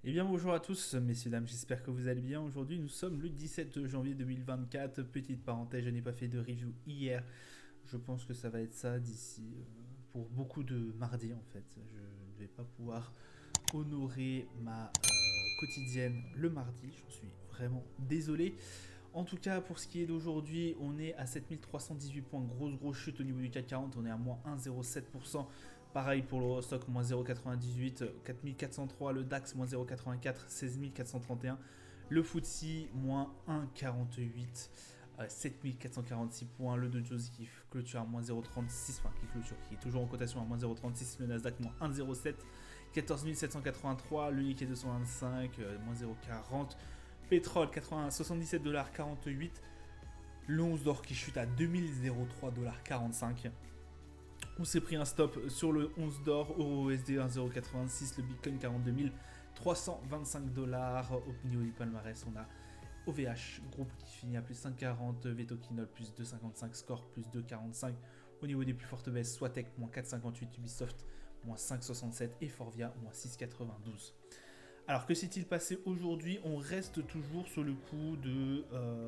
Eh bien bonjour à tous messieurs dames, j'espère que vous allez bien. Aujourd'hui nous sommes le 17 janvier 2024. Petite parenthèse, je n'ai pas fait de review hier. Je pense que ça va être ça d'ici pour beaucoup de mardi en fait. Je ne vais pas pouvoir honorer ma quotidienne le mardi. J'en suis vraiment désolé. En tout cas, pour ce qui est d'aujourd'hui, on est à 7318 points. Grosse chute au niveau du CAC 40. On est à moins 1,07%. Pareil pour l'Eurostock, moins 0,98. 4403. Le DAX, moins 0,84. 16431. Le FTSE, moins 1,48. 7446 points. Le Dow Jones qui clôture à moins 0,36. Enfin, qui est toujours en cotation à moins 0,36. Le Nasdaq, moins 1,07. 14 783. Le Nikkei 225, moins 0,40. Pétrole 77,48$. Le 11 d'or qui chute à 2003,45$. On s'est pris un stop sur le 11 d'or, euro USD 1,086$, le Bitcoin 42 325$. Au niveau du palmarès, on a OVH Group qui finit à plus 5,40$, Vetokinol plus 2,55$, Score plus 2,45$. Au niveau des plus fortes baisses, Swatec moins 4,58$, Ubisoft moins 5,67$ et Forvia moins 6,92$. Alors que s'est-il passé aujourd'hui? On reste toujours sur le coup de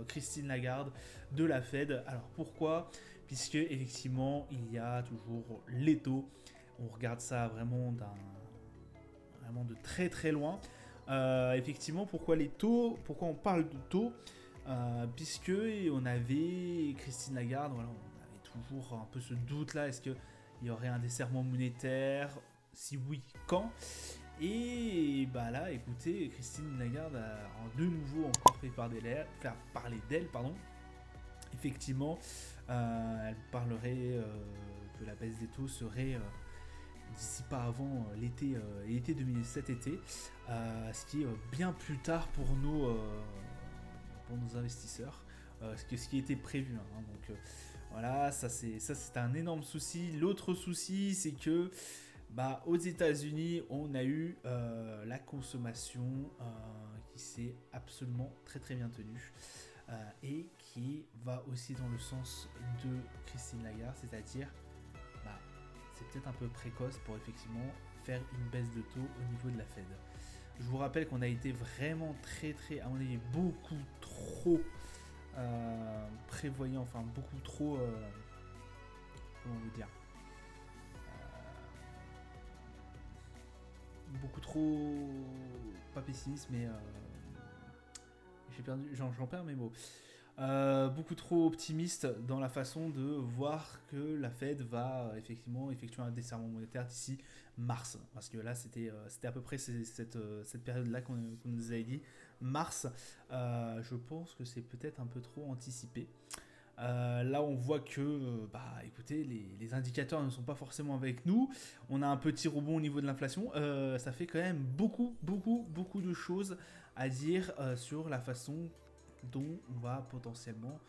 Christine Lagarde de la Fed. Alors pourquoi? Puisque effectivement il y a toujours les taux. On regarde ça vraiment de très loin. Effectivement, pourquoi les taux? Pourquoi on parle de taux? Puisque on avait Christine Lagarde, voilà, on avait toujours un peu ce doute là. Est-ce qu'il y aurait un desserrement monétaire? Si oui, quand? Et bah là, écoutez, Christine Lagarde a de nouveau encore fait parler d'elle, pardon. Effectivement, elle parlerait que la baisse des taux serait d'ici pas avant l'été 2007 ce qui est bien plus tard pour nos investisseurs, ce qui était prévu. Donc voilà, ça c'est un énorme souci. L'autre souci, c'est que aux États-Unis, on a eu la consommation qui s'est absolument très bien tenue et qui va aussi dans le sens de Christine Lagarde, c'est-à-dire c'est peut-être un peu précoce pour effectivement faire une baisse de taux au niveau de la Fed. Je vous rappelle qu'on a été vraiment très, à mon avis, beaucoup trop prévoyant, enfin beaucoup trop, comment vous dire, beaucoup trop, pas pessimiste, mais j'en perds mes mots. Beaucoup trop optimiste dans la façon de voir que la Fed va effectivement effectuer un desserrement monétaire d'ici mars. Parce que là, c'était à peu près cette période-là qu'on nous avait dit. Mars, je pense que c'est peut-être un peu trop anticipé. Là, on voit que, écoutez, les indicateurs ne sont pas forcément avec nous. On a un petit rebond au niveau de l'inflation. Ça fait quand même beaucoup de choses à dire sur la façon dont on va potentiellement,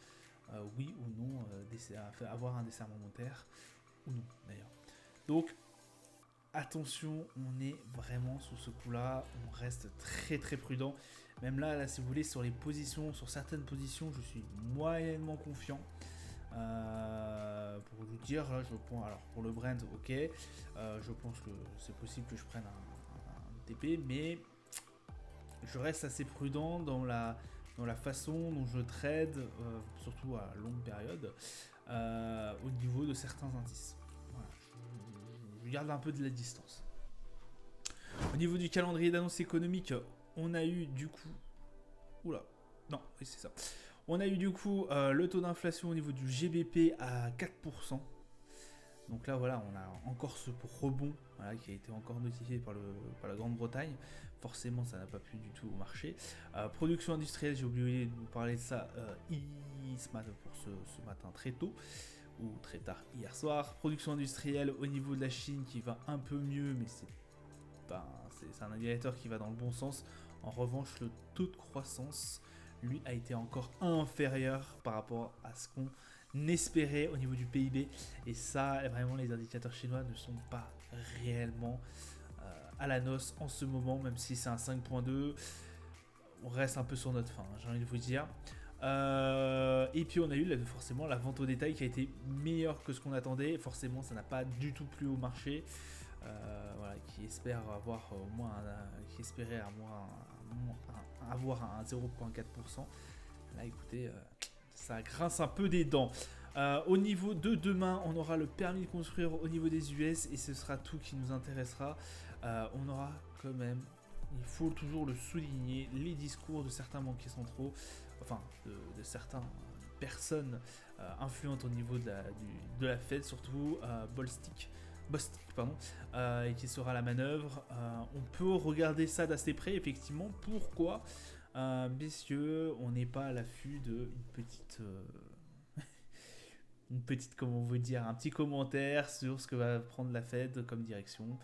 oui ou non, avoir un desserrement monétaire, ou non d'ailleurs. Donc, attention, on est vraiment sous ce coup-là, on reste très prudent. Même là, si vous voulez, sur certaines positions, je suis moyennement confiant. Pour vous dire, là, alors pour le Brent, ok, je pense que c'est possible que je prenne un TP, mais je reste assez prudent dans la façon dont je trade, surtout à longue période, au niveau de certains indices. Voilà, je garde un peu de la distance. Au niveau du calendrier d'annonce économique, on a eu du coup... Oula, non, oui c'est ça. On a eu du coup le taux d'inflation au niveau du GBP à 4%. Donc là, voilà, on a encore ce rebond qui a été encore notifié par la Grande-Bretagne. Forcément, ça n'a pas plu du tout au marché. Production industrielle, j'ai oublié de vous parler de ça ce matin très tôt, ou très tard hier soir. Production industrielle au niveau de la Chine qui va un peu mieux, mais c'est un indicateur qui va dans le bon sens. En revanche, le taux de croissance, lui, a été encore inférieur par rapport à ce qu'on espérait au niveau du PIB. Et ça, vraiment, les indicateurs chinois ne sont pas réellement à la noce en ce moment, même si c'est un 5.2. On reste un peu sur notre faim, j'ai envie de vous dire. Et puis on a eu forcément la vente au détail qui a été meilleure que ce qu'on attendait. Forcément, ça n'a pas du tout plu au marché. voilà, qui espère avoir au moins qui espérait avoir un 0,4%. Là, écoutez, ça grince un peu des dents. Au niveau de demain, on aura le permis de construire au niveau des US et ce sera tout qui nous intéressera. On aura quand même, il faut toujours le souligner, les discours de certains banquiers centraux, enfin de certaines personnes influentes au niveau de la Fed, surtout Bostic, pardon, et qui sera la manœuvre. On peut regarder ça d'assez près, effectivement. Pourquoi messieurs, on n'est pas à l'affût d'une petite, comment on veut dire, un petit commentaire sur ce que va prendre la Fed comme direction.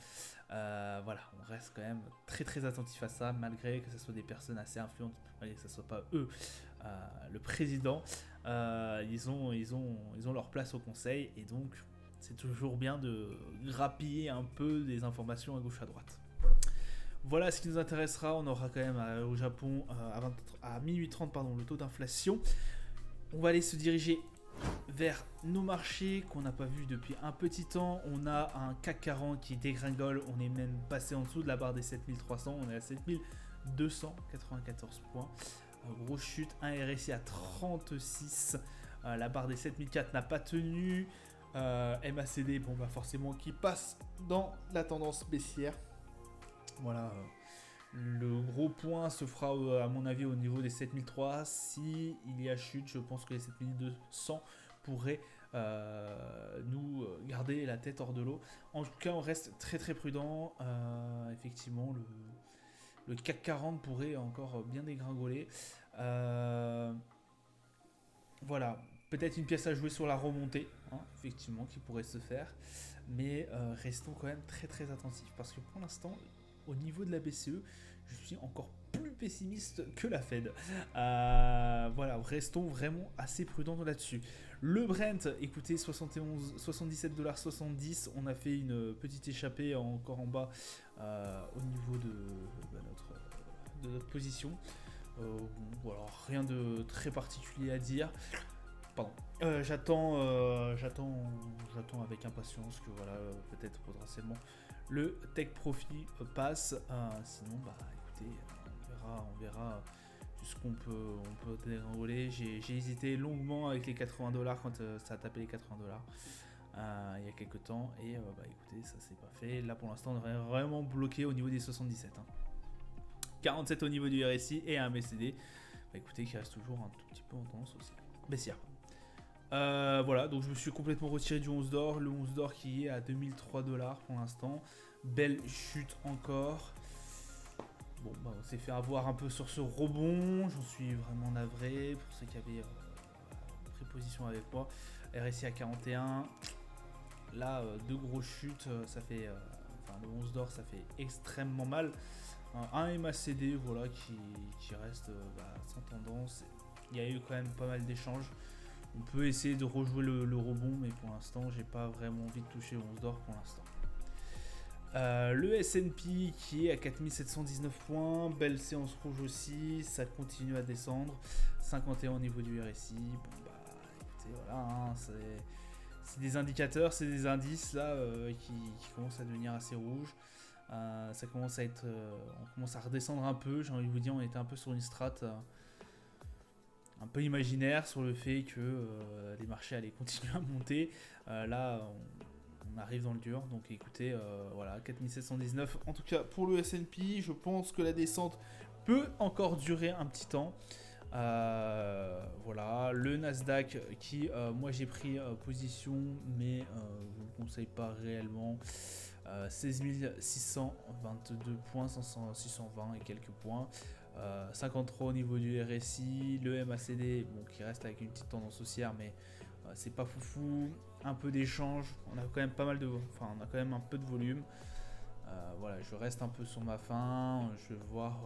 Voilà, on reste quand même très très attentif à ça, malgré que ce soit des personnes assez influentes, malgré que ce ne soit pas eux, le président. Ils ont leur place au conseil, et donc c'est toujours bien de grappiller un peu des informations à gauche à droite. Voilà ce qui nous intéressera. On aura quand même au Japon à minuit 30 le taux d'inflation. On va aller se diriger vers nos marchés qu'on n'a pas vu depuis un petit temps. On a un CAC 40 qui dégringole. On est même passé en dessous de la barre des 7300. On est à 7294 points. Grosse chute. Un RSI à 36. La barre des 7004 n'a pas tenu. MACD, bon bah forcément qui passe dans la tendance baissière. Voilà, le gros point se fera à mon avis au niveau des 7003. Si il y a chute, je pense que les 7200 pourraient nous garder la tête hors de l'eau. En tout cas, on reste très très prudent. Effectivement, le CAC 40 pourrait encore bien dégringoler. Voilà, peut-être une pièce à jouer sur la remontée, hein, effectivement, qui pourrait se faire. Mais restons quand même très très attentifs, parce que pour l'instant, au niveau de la BCE, je suis encore plus pessimiste que la Fed. Voilà, restons vraiment assez prudents là-dessus. Le Brent, écoutez, 77,70$. On a fait une petite échappée encore en bas au niveau de notre position. Voilà, rien de très particulier à dire. Pardon. J'attends avec impatience que voilà, peut-être potentiellement le Tech Profit passe. Sinon, bah écoutez, on verra jusqu'on peut dérouler. J'ai hésité longuement avec les 80$ quand ça a tapé les 80$ il y a quelques temps. Et bah écoutez, ça s'est pas fait. Là pour l'instant, on est vraiment bloqué au niveau des 77. 47 au niveau du RSI et un MACD. Bah écoutez, qui reste toujours un tout petit peu en tendance aussi baissière. Voilà, donc je me suis complètement retiré du 11 d'or. Le 11 d'or qui est à 2003$ pour l'instant. Belle chute encore. Bon, bah, on s'est fait avoir un peu sur ce rebond. J'en suis vraiment navré pour ceux qui avaient pris position avec moi. RSI à 41. Là, deux grosses chutes, ça fait. Enfin, le 11 d'or, ça fait extrêmement mal. Un MACD, voilà, qui reste sans tendance. Il y a eu quand même pas mal d'échanges. On peut essayer de rejouer le rebond, mais pour l'instant, j'ai pas vraiment envie de toucher 11 d'or pour l'instant. Le S&P qui est à 4719 points, belle séance rouge aussi, ça continue à descendre. 51 au niveau du RSI. Bon bah écoutez, voilà, hein, c'est des indicateurs, c'est des indices là qui commencent à devenir assez rouges. Ça commence à être, on commence à redescendre un peu. J'ai envie de vous dire, on était un peu sur une strate un peu imaginaire sur le fait que les marchés allaient continuer à monter. Là, on arrive dans le dur. Donc écoutez, voilà, 4719. En tout cas, pour le S&P, je pense que la descente peut encore durer un petit temps. Voilà, le Nasdaq qui, moi j'ai pris position, mais je ne le conseille pas réellement. 16 622 points, 620 et quelques points. 53 au niveau du RSI, le MACD bon, qui reste avec une petite tendance haussière, mais c'est pas foufou. Un peu d'échange, on a quand même on a quand même un peu de volume. Voilà, je reste un peu sur ma faim. Je vais voir.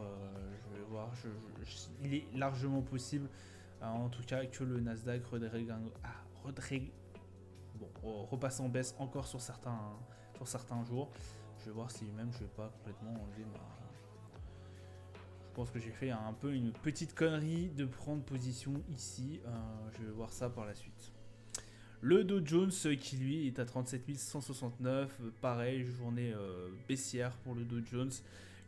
Il est largement possible, en tout cas, que le Nasdaq repasse en baisse encore sur certains jours. Je vais voir si même je vais pas complètement enlever ma. Je pense que j'ai fait un peu une petite connerie de prendre position ici. Je vais voir ça par la suite. Le Dow Jones qui lui est à 37 169, pareil, journée baissière pour le Dow Jones.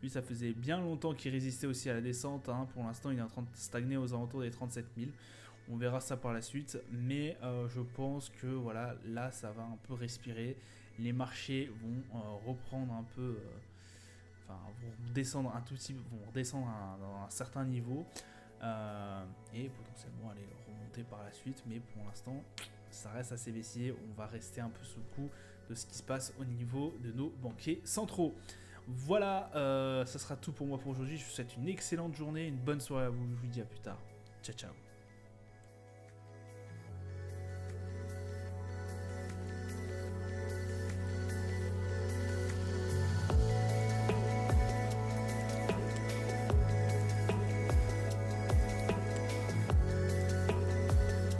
Lui, ça faisait bien longtemps qu'il résistait aussi à la descente, hein. Pour l'instant, il est en train de stagner aux alentours des 37 000. On verra ça par la suite, mais je pense que voilà, là, ça va un peu respirer. Les marchés vont reprendre un peu, vont redescendre un tout petit, vont redescendre dans un certain niveau et potentiellement aller remonter par la suite. Mais pour l'instant, ça reste assez baissier. On va rester un peu sous le coup de ce qui se passe au niveau de nos banquiers centraux. Voilà, ça sera tout pour moi pour aujourd'hui. Je vous souhaite une excellente journée, une bonne soirée à vous. Je vous dis à plus tard. Ciao, ciao.